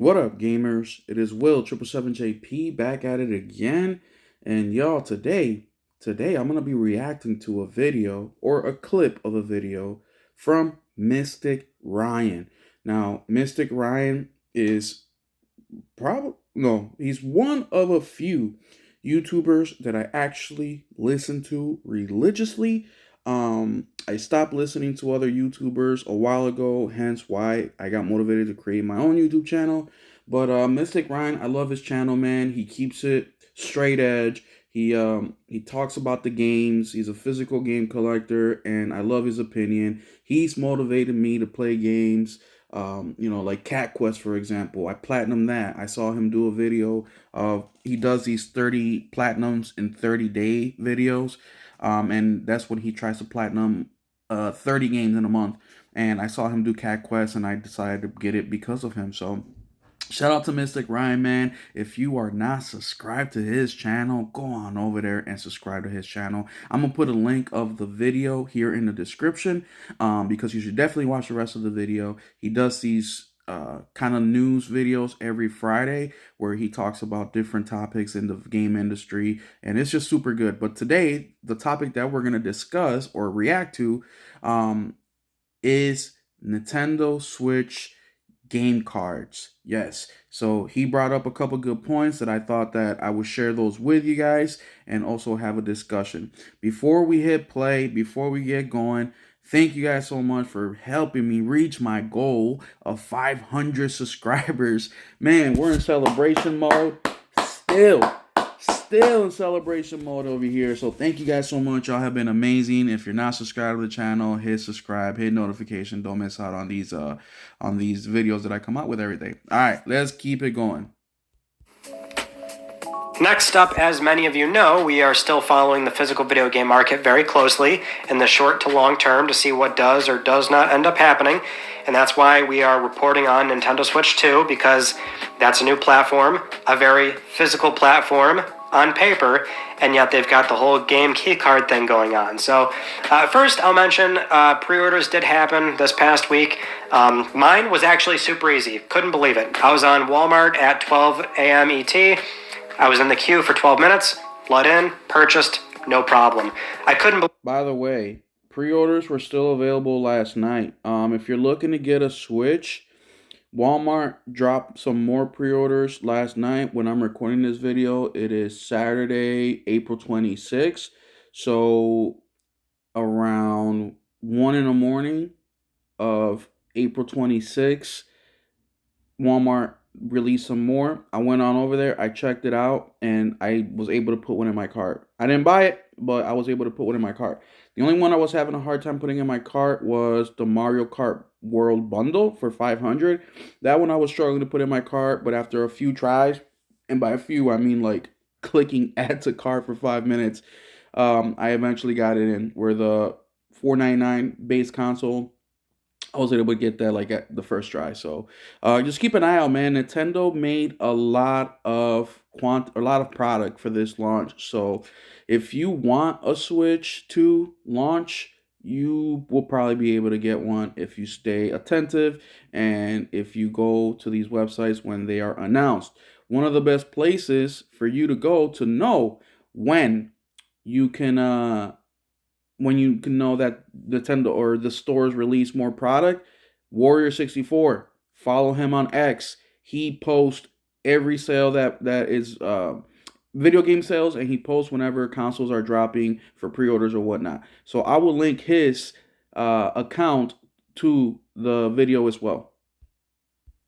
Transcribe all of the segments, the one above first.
What up, gamers? It is Will 777JP back at it again. And y'all, today I'm gonna be reacting to a video or a clip of a video from Mystic Ryan. Now, Mystic Ryan is probably no, he's one of a few YouTubers that I actually listen to religiously. I stopped listening to other YouTubers a while ago, hence why I got motivated to create my own YouTube channel. But Mystic Ryan, I love his channel, man. He keeps it straight edge. He talks about the games. He's a physical game collector, and I love his opinion. He's motivated me to play games. Like Cat Quest, for example. I platinum that. I saw him do a video of he does these 30 platinums in 30-day videos. And that's when he tries to platinum 30 games in a month. And I saw him do Cat Quest and I decided to get it because of him. So shout out to Mystic Ryan, man. If you are not subscribed to his channel, go on over there and subscribe to his channel. I'm going to put a link of the video here in the description because you should definitely watch the rest of the video. He does these kind of news videos every Friday where he talks about different topics in the game industry, and it's just super good. But today, the topic that we're going to discuss or react to is Nintendo Switch game cards. Yes. So he brought up a couple good points that I thought that I would share those with you guys and also have a discussion. Before we hit play, before we get going, thank you guys so much for helping me reach my goal of 500 subscribers. Man, we're in celebration mode. Still in celebration mode over here. So thank you guys so much. Y'all have been amazing. If you're not subscribed to the channel, hit subscribe, hit notification. Don't miss out on these videos that I come out with every day. All right, let's keep it going. Next up, as many of you know, we are still following the physical video game market very closely in the short to long term to see what does or does not end up happening. And that's why we are reporting on Nintendo Switch 2, because that's a new platform, a very physical platform on paper, and yet they've got the whole game keycard thing going on. So first I'll mention pre-orders did happen this past week. Mine was actually super easy. Couldn't believe it. I was on Walmart at 12 a.m. ET. I was in the queue for 12 minutes, let in, purchased, no problem. I couldn't believe. By the way, pre-orders were still available last night. If you're looking to get a Switch, Walmart dropped some more pre-orders last night. When I'm recording this video, it is Saturday, April 26th. So around 1 in the morning of April 26th, Walmart released some more. I went on over there, I checked it out, and I was able to put one in my cart. I didn't buy it, but I was able to put one in my cart. The only one I was having a hard time putting in my cart was the Mario Kart World Bundle for 500. That one I was struggling to put in my cart, but after a few tries, and by a few I mean like clicking add to cart for 5 minutes, I eventually got it in. Where the $4.99 base console, I was able to get that like at the first try. So just keep an eye out, man. Nintendo made a lot of product for this launch. So if you want a Switch to launch, you will probably be able to get one if you stay attentive and if you go to these websites when they are announced. One of the best places for you to go to know when you can know that Nintendo or the stores release more product. Warrior64, follow him on X. He posts every sale that is video game sales, and he posts whenever consoles are dropping for pre-orders or whatnot. So I will link his account to the video as well.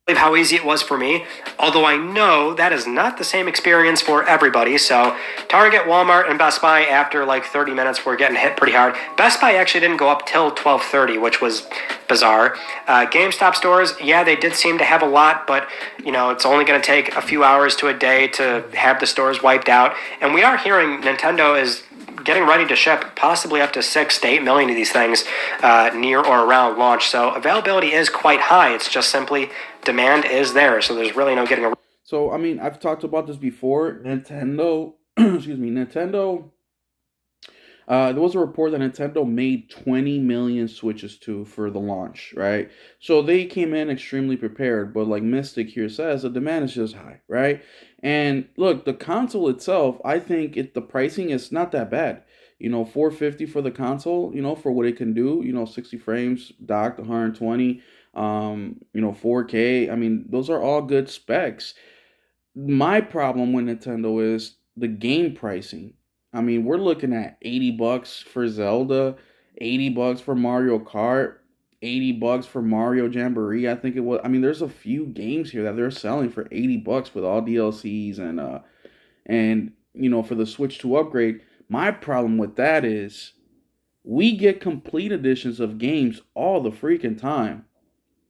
How easy it was for me, although I know that is not the same experience for everybody. So Target, Walmart, and Best Buy, after like 30 minutes, were getting hit pretty hard. Best Buy actually didn't go up till 12:30, which was bizarre. GameStop stores, yeah, they did seem to have a lot, but it's only going to take a few hours to a day to have the stores wiped out. And we are hearing Nintendo is getting ready to ship possibly up to 6 to 8 million of these things near or around launch. So availability is quite high. It's just simply demand is there. So there's really no getting around. So, I mean, I've talked about this before. Nintendo, excuse me, Nintendo There was a report that Nintendo made 20 million Switches too for the launch, right? So they came in extremely prepared, but like Mystic here says, the demand is just high, right? And look, the console itself, I think the pricing is not that bad. 450 for the console, for what it can do, 60 frames, docked 120, 4K. I mean, those are all good specs. My problem with Nintendo is the game pricing. I mean, we're looking at $80 for Zelda, $80 for Mario Kart, $80 for Mario Jamboree. I think it was. I mean, there's a few games here that they're selling for $80 with all DLCs and for the Switch 2 upgrade. My problem with that is we get complete editions of games all the freaking time,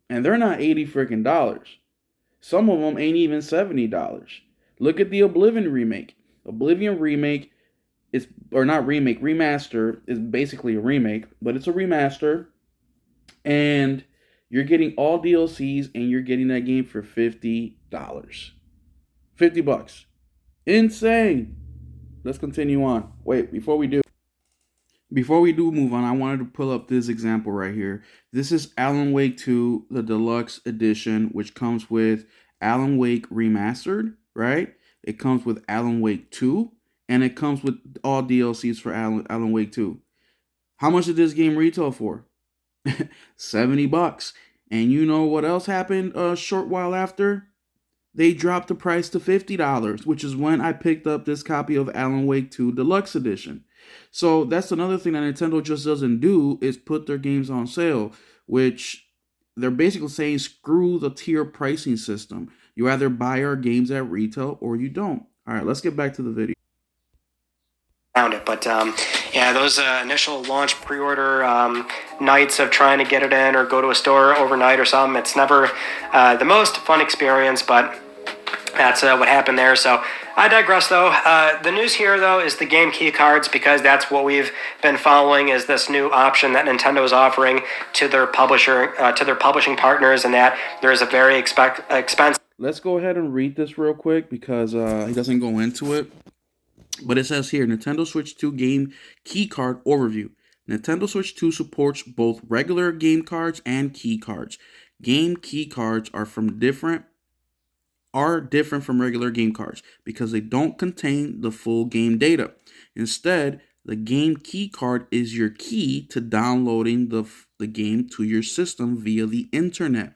and they're not 80 freaking dollars. Some of them ain't even $70. Look at the Oblivion remake. Oblivion remake is, or not remake, remaster is basically a remake, but it's a remaster, and you're getting all DLCs, and you're getting that game for $50. $50. Insane. Let's continue on. Wait, before we do move on, I wanted to pull up this example right here. This is Alan Wake 2, the deluxe edition, which comes with Alan Wake Remastered, right? It comes with Alan Wake 2, and it comes with all DLCs for Alan Wake 2. How much did this game retail for? $70. And you know what else happened a short while after? They dropped the price to $50, which is when I picked up this copy of Alan Wake 2 Deluxe Edition. So that's another thing that Nintendo just doesn't do, is put their games on sale, which they're basically saying screw the tier pricing system. You either buy our games at retail or you don't. All right, let's get back to the video. Found it, but yeah, those initial launch pre-order nights of trying to get it in or go to a store overnight or something, it's never the most fun experience, but that's what happened there. So I digress, though. The news here, though, is the game key cards, because that's what we've been following, is this new option that Nintendo is offering to their publishing partners, and that there is a very expensive. Let's go ahead and read this real quick, because he doesn't go into it. But it says here, Nintendo Switch 2 game key card overview. Nintendo Switch 2 supports both regular game cards and key cards. Game key cards are different from regular game cards because they don't contain the full game data. Instead, the game key card is your key to downloading the game to your system via the internet.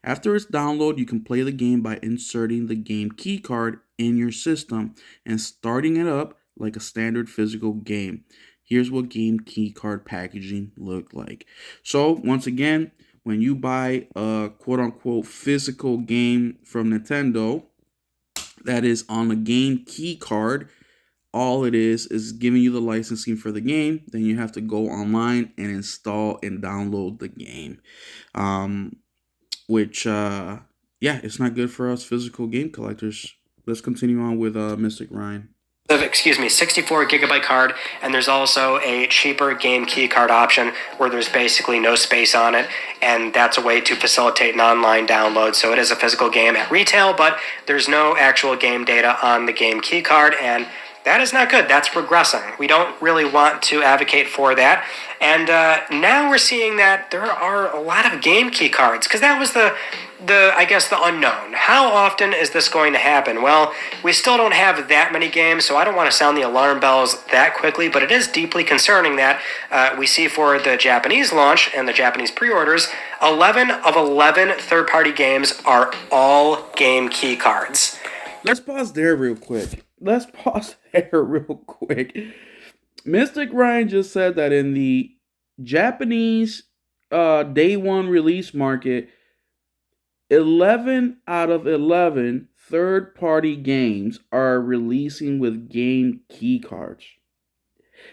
After its download, you can play the game by inserting the game key card in your system and starting it up like a standard physical game. Here's what game key card packaging looked like. So once again, when you buy a quote-unquote physical game from Nintendo that is on a game key card, all it is giving you the licensing for the game. Then you have to go online and install and download the game. Which, yeah, it's not good for us physical game collectors. Let's continue on with Mystic Ryan. 64 gigabyte card, and there's also a cheaper game key card option where there's basically no space on it, and that's a way to facilitate an online download. So it is a physical game at retail, but there's no actual game data on the game key card, and that is not good. That's regressing. We don't really want to advocate for that. And now we're seeing that there are a lot of game key cards, because that was the unknown. How often is this going to happen? Well, we still don't have that many games, so I don't want to sound the alarm bells that quickly, but it is deeply concerning that we see for the Japanese launch and the Japanese pre-orders, 11 of 11 third-party games are all game key cards. Let's pause there real quick. Mystic Ryan just said that in the Japanese day one release market, 11 out of 11 third-party games are releasing with game key cards.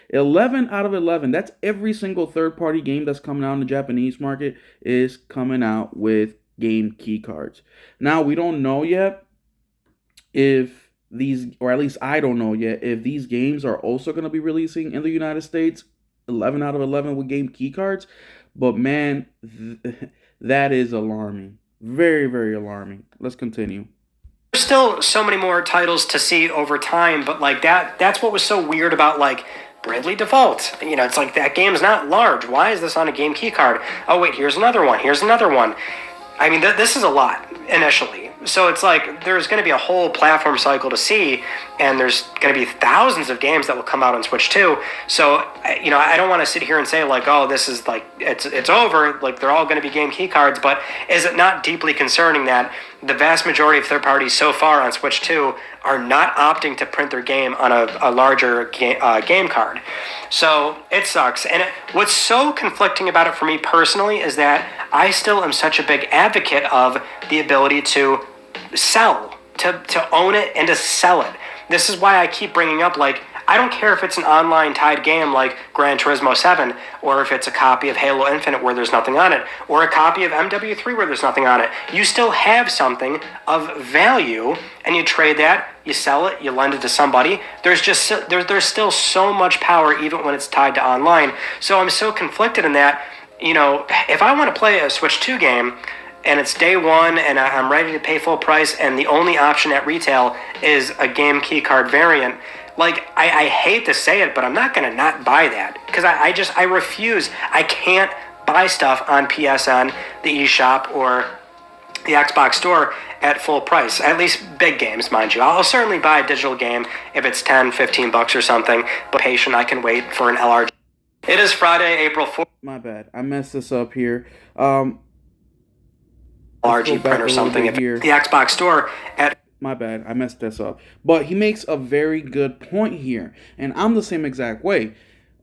11 out of 11. That's every single third-party game that's coming out in the Japanese market is coming out with game key cards. Now, we don't know yet if these, or at least I don't know yet, if these games are also going to be releasing in the United States, 11 out of 11 with game key cards. But man, that is alarming. Very, very alarming. Let's continue. There's still so many more titles to see over time, but like that's what was so weird about like Bravely Default. It's like that game's not large. Why is this on a game key card? Oh, wait, here's another one. Here's another one. I mean, this is a lot initially. So it's like there's going to be a whole platform cycle to see, and there's going to be thousands of games that will come out on Switch 2. So, I don't want to sit here and say, like, oh, this is like, it's over, like, they're all going to be game key cards, but is it not deeply concerning that the vast majority of third parties so far on Switch 2 are not opting to print their game on a larger game card? So it sucks. And what's so conflicting about it for me personally is that I still am such a big advocate of the ability to sell, to own it and to sell it. This is why I keep bringing up, like, I don't care if it's an online tied game like Gran Turismo 7, or if it's a copy of Halo Infinite where there's nothing on it, or a copy of MW3 where there's nothing on it. You still have something of value, and you trade that, you sell it, you lend it to somebody. There's still so much power even when it's tied to online. So I'm so conflicted in that, if I want to play a Switch 2 game, and it's day one, and I'm ready to pay full price, and the only option at retail is a game key card variant, like, I hate to say it, but I'm not going to not buy that. Because I refuse. I can't buy stuff on PSN, the eShop, or the Xbox Store at full price. At least big games, mind you. I'll certainly buy a digital game if it's 10, 15 bucks or something. But patient, I can wait for an LRG. It is Friday, April 4th. My bad. I messed this up here. LRG print or something. If the Xbox Store at... My bad, I messed this up. But he makes a very good point here. And I'm the same exact way.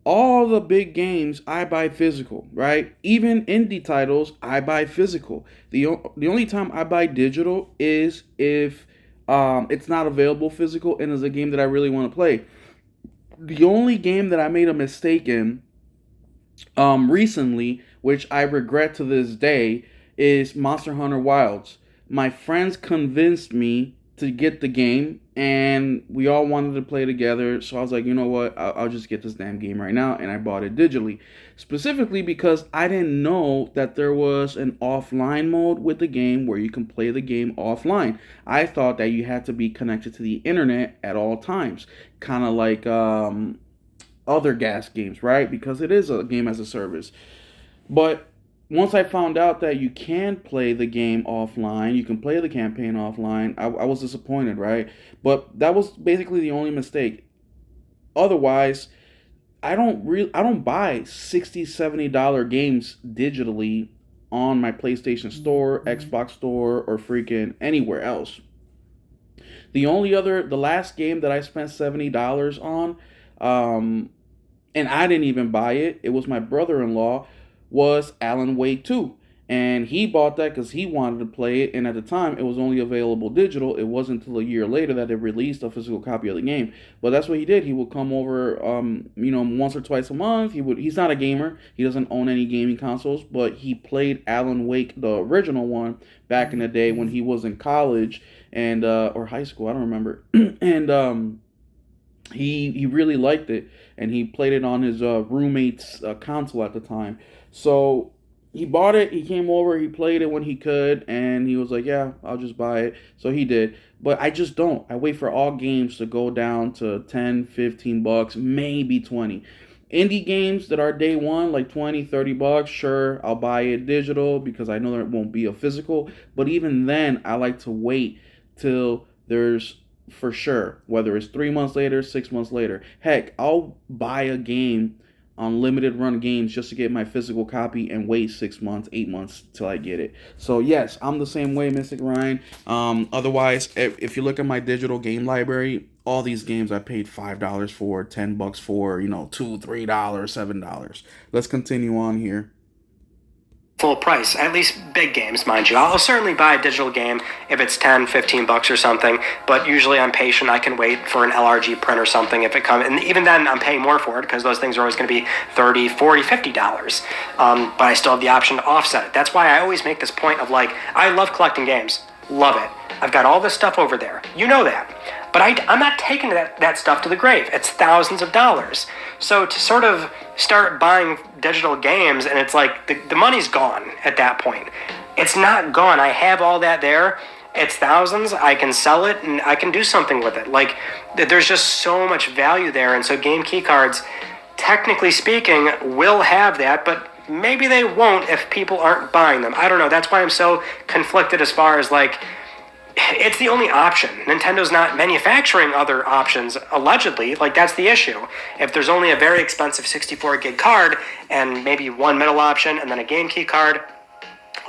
All the big games, I buy physical, right? Even indie titles, I buy physical. The only time I buy digital is if it's not available physical and it's a game that I really want to play. The only game that I made a mistake in recently, which I regret to this day, is Monster Hunter Wilds. My friends convinced me to get the game, and we all wanted to play together, so I was like, you know what, I'll just get this damn game right now, and I bought it digitally, specifically because I didn't know that there was an offline mode with the game where you can play the game offline. I thought that you had to be connected to the internet at all times, kind of like other gas games, right? Because it is a game as a service. But once I found out that you can play the game offline, you can play the campaign offline, I was disappointed, right? But that was basically the only mistake. Otherwise, I don't buy $60, $70 games digitally on my PlayStation Store, Xbox Store, or freaking anywhere else. The last game that I spent $70 on, and I didn't even buy it, it was my brother-in-law, was Alan Wake 2. And he bought that because he wanted to play it, and at the time it was only available digital. It wasn't until a year later that they released a physical copy of the game. But that's what he did. He would come over once or twice a month. He's not a gamer. He doesn't own any gaming consoles, but he played Alan Wake, the original one, back in the day when he was in college and or high school, I don't remember. And he really liked it, and he played it on his roommate's console at the time. So he bought it, he came over, he played it when he could, and he was like, yeah, I'll just buy it. So he did. But I just don't. I wait for all games to go down to 10, 15 bucks, maybe 20. Indie games that are day one, like 20, 30 bucks, sure, I'll buy it digital because I know there won't be a physical. But even then, I like to wait till there's for sure, whether it's 3 months later, 6 months later. Heck, I'll buy a game on limited run games just to get my physical copy and wait 6 months, 8 months till I get it. So yes, I'm the same way, Mystic Ryan. Otherwise, if you look at my digital game library, all these games I paid $5 for, $10 for, $2, $3, $7. Let's continue on here. Full price, at least big games, mind you. I'll certainly buy a digital game if it's 10, 15 bucks or something, but usually I'm patient. I can wait for an LRG print or something if it comes, and even then I'm paying more for it because those things are always going to be $30, $40, $50. But I still have the option to offset it. That's why I always make this point of, like, I love collecting games. Love it. I've got all this stuff over there. You know that. But I'm not taking that stuff to the grave. It's thousands of dollars. So to sort of start buying digital games, and it's like the money's gone at that point. It's not gone. I have all that there, It's thousands. I can sell it and I can do something with it. Like, there's just so much value there. And so game key cards, technically speaking, will have that, but maybe they won't if people aren't buying them. I don't know. That's why I'm so conflicted as far as like, it's the only option. Nintendo's not manufacturing other options, allegedly. Like, that's the issue. If there's only a very expensive 64 gig card and maybe one middle option and then a game key card,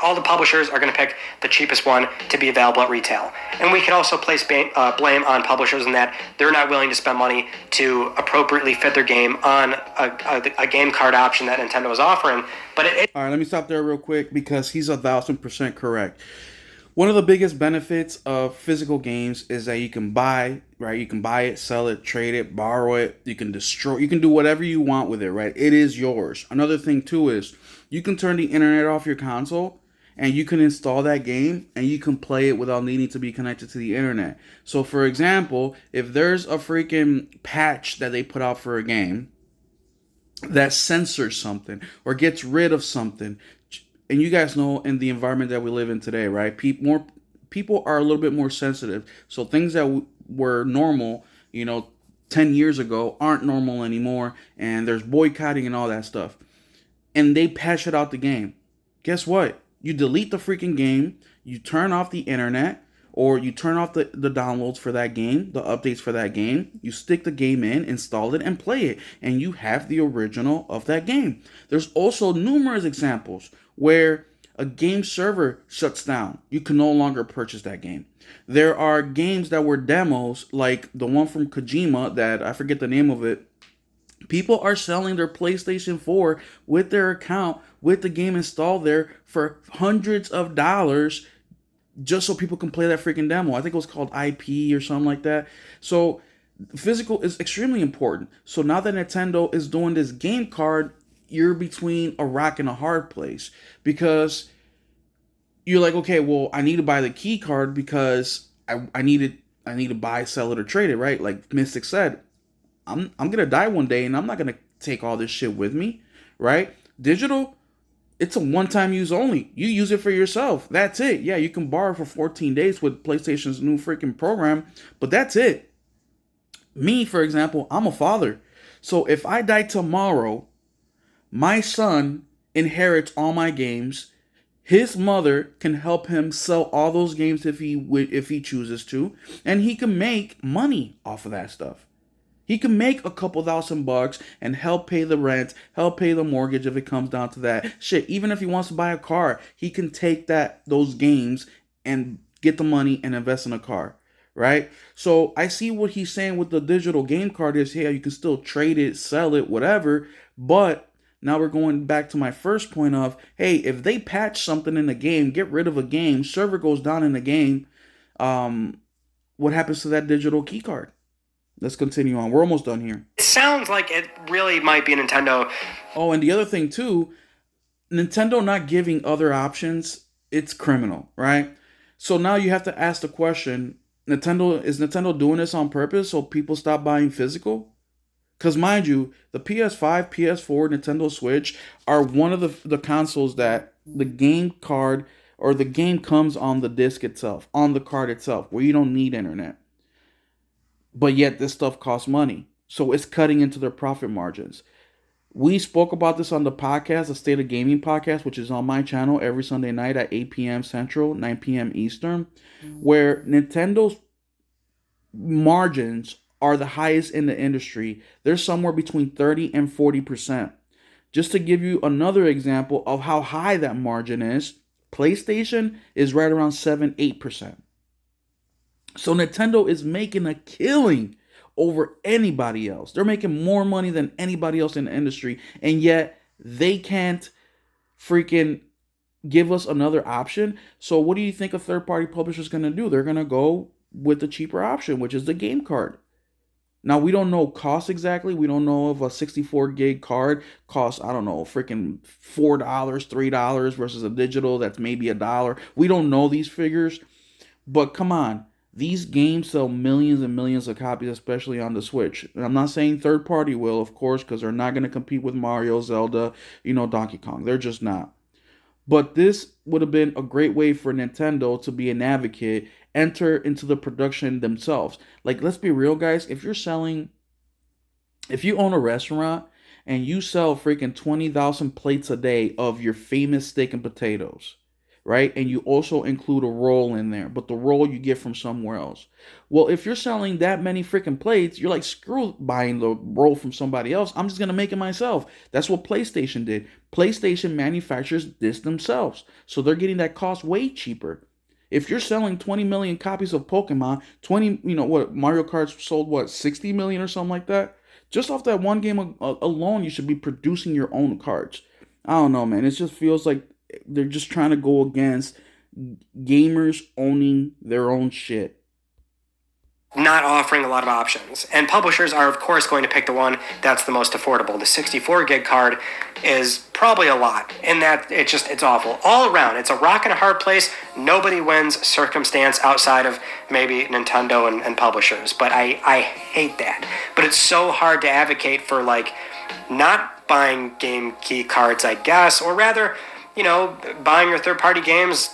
all the publishers are going to pick the cheapest one to be available at retail. And we can also place blame on publishers in that they're not willing to spend money to appropriately fit their game on a game card option that Nintendo is offering. But All right, let me stop there real quick because he's 1,000% correct. One of the biggest benefits of physical games is that you can buy, right? You can buy it, sell it, trade it, borrow it. You can destroy, you can do whatever you want with it, right? It is yours. Another thing too is you can turn the internet off your console and you can install that game and you can play it without needing to be connected to the internet. So for example, if there's a freaking patch that they put out for a game that censors something or gets rid of something, and you guys know in the environment that we live in today, right? People are a little bit more sensitive. So things that were normal, 10 years ago aren't normal anymore, and there's boycotting and all that stuff. And they patch it out the game. Guess what? You delete the freaking game, you turn off the internet, or you turn off the downloads for that game, the updates for that game, you stick the game in, install it, and play it, and you have the original of that game. There's also numerous examples where a game server shuts down. You can no longer purchase that game. There are games that were demos, like the one from Kojima that I forget the name of it. People are selling their PlayStation 4 with their account, with the game installed there for hundreds of dollars just so people can play that freaking demo. I think it was called IP or something like that. So physical is extremely important. So now that Nintendo is doing this game card, you're between a rock and a hard place because you're like, okay, well, I need to buy the key card because I need to buy, sell it, or trade it, right? Like Mystic said, I'm gonna die one day and I'm not gonna take all this shit with me, right? Digital, it's a one-time use only. You use it for yourself. That's it. Yeah, you can borrow for 14 days with PlayStation's new freaking program, but that's it. Me, for example, I'm a father. So if I die tomorrow, my son inherits all my games. His mother can help him sell all those games if he chooses to, and he can make money off of that stuff. He can make a couple $1,000 and help pay the rent, help pay the mortgage if it comes down to that. Shit, even if he wants to buy a car, he can take those games and get the money and invest in a car, right? So I see what he's saying with the digital game card is, yeah, you can still trade it, sell it, whatever, but now we're going back to my first point of, hey, if they patch something in the game, get rid of a game, server goes down in the game, what happens to that digital key card? Let's continue on. We're almost done here. It sounds like it really might be Nintendo. Oh, and the other thing too, Nintendo not giving other options, it's criminal, right? So now you have to ask the question, is Nintendo doing this on purpose so people stop buying physical? Because mind you, the PS5, PS4, Nintendo Switch are one of the consoles that the game card or the game comes on the disc itself, on the card itself, where you don't need internet. But yet this stuff costs money. So it's cutting into their profit margins. We spoke about this on the podcast, the State of Gaming podcast, which is on my channel every Sunday night at 8 p.m. Central, 9 p.m. Eastern, where Nintendo's margins are the highest in the industry. They're somewhere between 30 and 40%. Just to give you another example of how high that margin is, PlayStation is right around 7-8%. So Nintendo is making a killing over anybody else. They're making more money than anybody else in the industry, and yet they can't freaking give us another option. So what do you think a third-party publisher is going to do? They're going to go with the cheaper option, which is the game card. Now, we don't know cost exactly. We don't know if a 64 gig card costs, I don't know, freaking $4, $3 versus a digital that's maybe $1. We don't know these figures, but come on. These games sell millions and millions of copies, especially on the Switch. And I'm not saying third party will, of course, because they're not going to compete with Mario, Zelda, Donkey Kong. They're just not. But this would have been a great way for Nintendo to be an advocate, enter into the production themselves. Like, let's be real, guys. If you own a restaurant and you sell freaking 20,000 plates a day of your famous steak and potatoes, right? And you also include a roll in there, but the roll you get from somewhere else. Well, if you're selling that many freaking plates, you're like, screw buying the roll from somebody else. I'm just going to make it myself. That's what PlayStation did. PlayStation manufactures this themselves. So they're getting that cost way cheaper. If you're selling 20 million copies of Pokemon, Mario Kart sold, 60 million or something like that? Just off that one game alone, you should be producing your own cards. I don't know, man. It just feels like they're just trying to go against gamers owning their own shit. Not offering a lot of options. And publishers are, of course, going to pick the one that's the most affordable. The 64 gig card is probably a lot, in that it's awful. All around, it's a rock and a hard place. Nobody wins circumstance outside of maybe Nintendo and publishers. But I hate that. But it's so hard to advocate for, like, not buying game key cards, I guess, or rather, buying your third-party games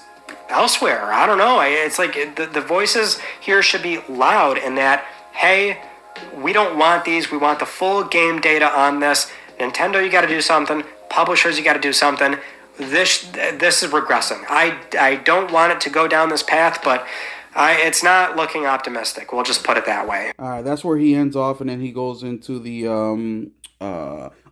elsewhere. I don't know. It's like the voices here should be loud in that, hey, we don't want these. We want the full game data on this. Nintendo, you got to do something. Publishers, you got to do something. This is regressing. I don't want it to go down this path, but it's not looking optimistic. We'll just put it that way. All right, that's where he ends off, and then he goes into the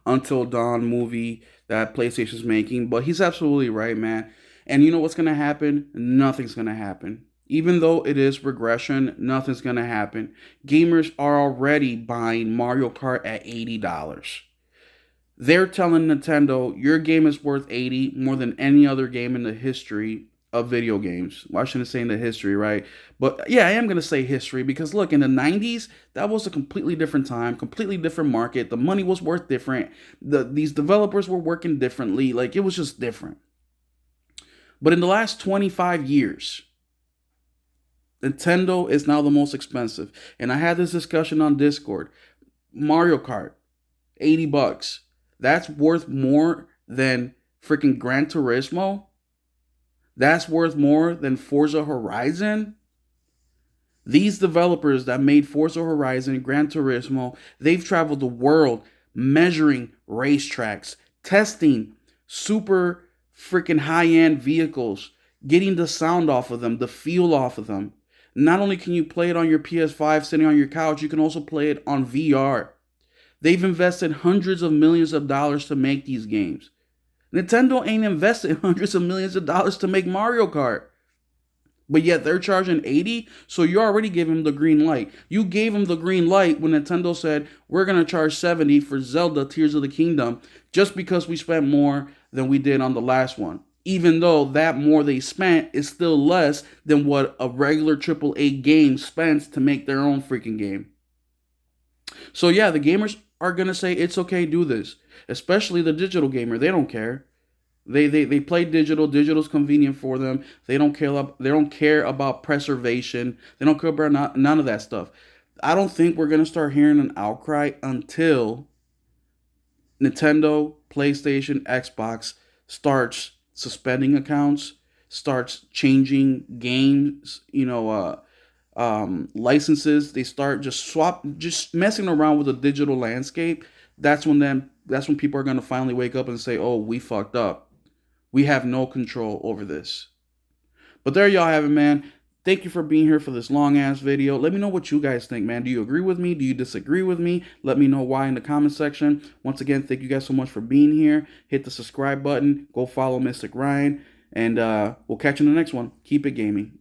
Until Dawn movie that PlayStation's making. But he's absolutely right, man. And you know what's going to happen? Nothing's going to happen. Even though it is regression, nothing's going to happen. Gamers are already buying Mario Kart at $80. They're telling Nintendo, your game is worth $80 more than any other game in the history of video games. Well, I shouldn't say in the history, right? But yeah, I am going to say history because look, in the 90s, that was a completely different time, completely different market. The money was worth different. These developers were working differently. Like, it was just different. But in the last 25 years, Nintendo is now the most expensive. And I had this discussion on Discord. Mario Kart, $80. That's worth more than freaking Gran Turismo. That's worth more than Forza Horizon. These developers that made Forza Horizon and Gran Turismo, they've traveled the world measuring racetracks, testing super freaking high-end vehicles, getting the sound off of them, the feel off of them. Not only can you play it on your PS5 sitting on your couch, you can also play it on VR. They've invested hundreds of millions of dollars to make these games. Nintendo ain't invested hundreds of millions of dollars to make Mario Kart. But yet they're charging $80, so you already gave them the green light. You gave them the green light when Nintendo said, we're going to charge $70 for Zelda Tears of the Kingdom just because we spent more than we did on the last one. Even though that more they spent is still less than what a regular AAA game spends to make their own freaking game. So yeah, the gamers are going to say, it's okay, do this. Especially the digital gamer. They don't care. They play digital. Digital's convenient for them. They don't care about preservation. They don't care about none of that stuff. I don't think we're gonna start hearing an outcry until Nintendo, PlayStation, Xbox starts suspending accounts, starts changing games, licenses. They start just messing around with the digital landscape. That's when people are gonna finally wake up and say, "Oh, we fucked up. We have no control over this." But there y'all have it, man. Thank you for being here for this long-ass video. Let me know what you guys think, man. Do you agree with me? Do you disagree with me? Let me know why in the comment section. Once again, thank you guys so much for being here. Hit the subscribe button. Go follow Mystic Ryan. And we'll catch you in the next one. Keep it gaming.